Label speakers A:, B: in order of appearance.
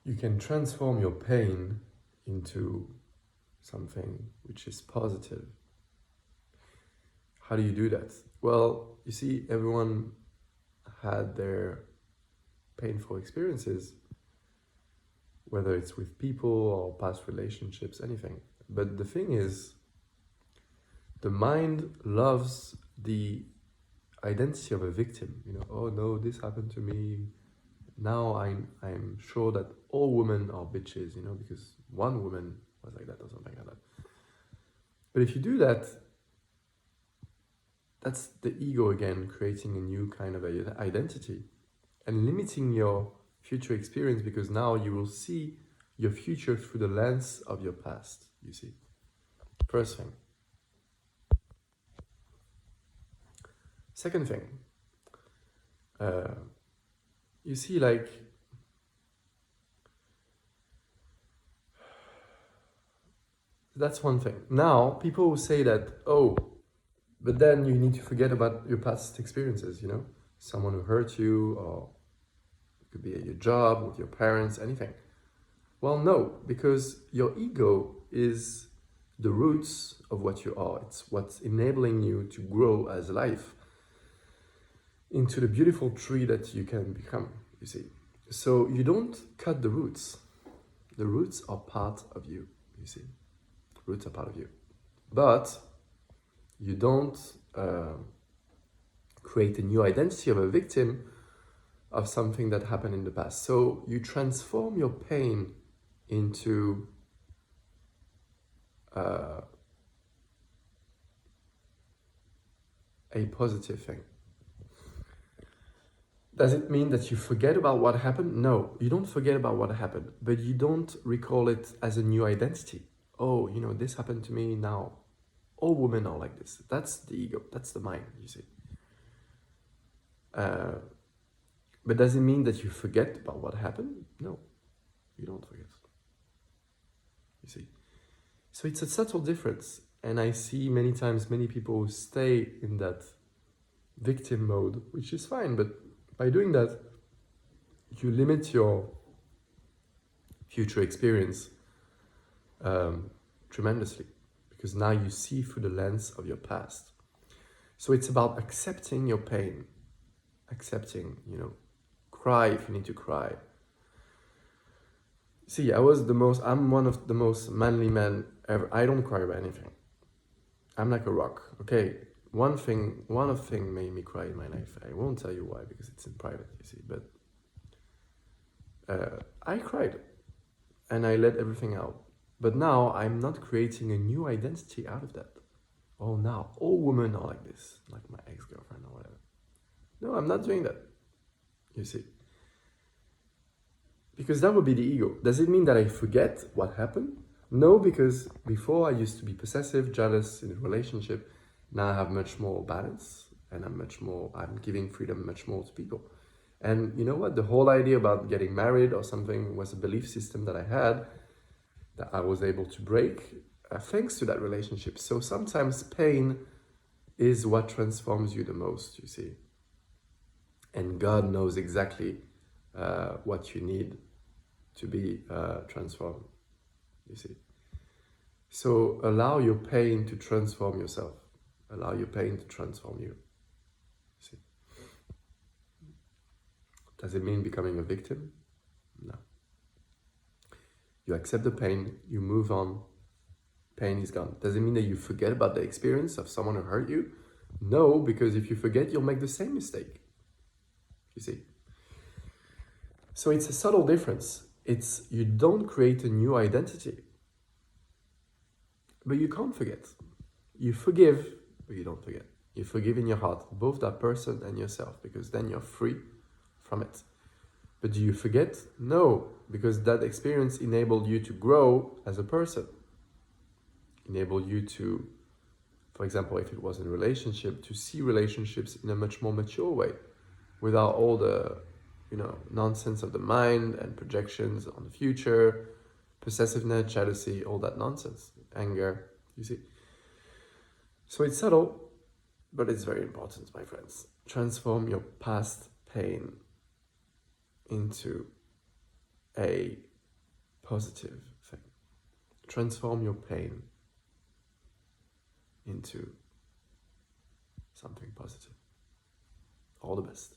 A: you can transform your pain into something which is positive. How do you do that? Well, you see, everyone had their painful experiences, whether it's with people or past relationships, anything. But the thing is, the mind loves the identity of a victim. Oh no, this happened to me. Now I'm sure that all women are bitches, because one woman was like that or something like that. But if you do that, that's the ego again, creating a new kind of identity and limiting your future experience, because now you will see your future through the lens of your past, you see. First thing. Second thing, you see, like, that's one thing. Now, people will say that, oh, but then you need to forget about your past experiences, someone who hurt you, or it could be at your job, with your parents, anything. Well, no, because your ego is the roots of what you are. It's what's enabling you to grow as life into the beautiful tree that you can become, you see. So you don't cut the roots. The roots are part of you, you see. Roots are part of you. But you don't create a new identity of a victim of something that happened in the past. So you transform your pain into a positive thing. Does it mean that you forget about what happened? No, you don't forget about what happened, but you don't recall it as a new identity. Oh, this happened to me now. All women are like this. That's the ego. That's the mind, you see. But does it mean that you forget about what happened? No, you don't forget. You see. So it's a subtle difference. And I see many times many people who stay in that victim mode, which is fine, but by doing that, you limit your future experience tremendously, because now you see through the lens of your past. So it's about accepting your pain, accepting, cry if you need to cry. See, I'm one of the most manly men ever. I don't cry about anything. I'm like a rock, okay? One thing made me cry in my life. I won't tell you why, because it's in private, you see, but I cried and I let everything out. But now I'm not creating a new identity out of that. Oh, now all women are like this, like my ex-girlfriend or whatever. No, I'm not doing that, you see. Because that would be the ego. Does it mean that I forget what happened? No, because before I used to be possessive, jealous in a relationship. Now I have much more balance, and I'm giving freedom much more to people. And you know what? The whole idea about getting married or something was a belief system that I had that I was able to break thanks to that relationship. So sometimes pain is what transforms you the most, you see. And God knows exactly what you need to be transformed, you see. So allow your pain to transform yourself. Allow your pain to transform you, see. Does it mean becoming a victim? No. You accept the pain, you move on, pain is gone. Does it mean that you forget about the experience of someone who hurt you? No, because if you forget, you'll make the same mistake, you see. So it's a subtle difference. It's you don't create a new identity, but you can't forget. You forgive, but you don't forget. You forgive in your heart, both that person and yourself, because then you're free from it. But do you forget? No, because that experience enabled you to grow as a person. Enabled you to, for example, if it was in a relationship, to see relationships in a much more mature way, without all the, nonsense of the mind and projections on the future, possessiveness, jealousy, all that nonsense, anger, you see. So it's subtle, but it's very important, my friends. Transform your past pain into a positive thing. Transform your pain into something positive. All the best.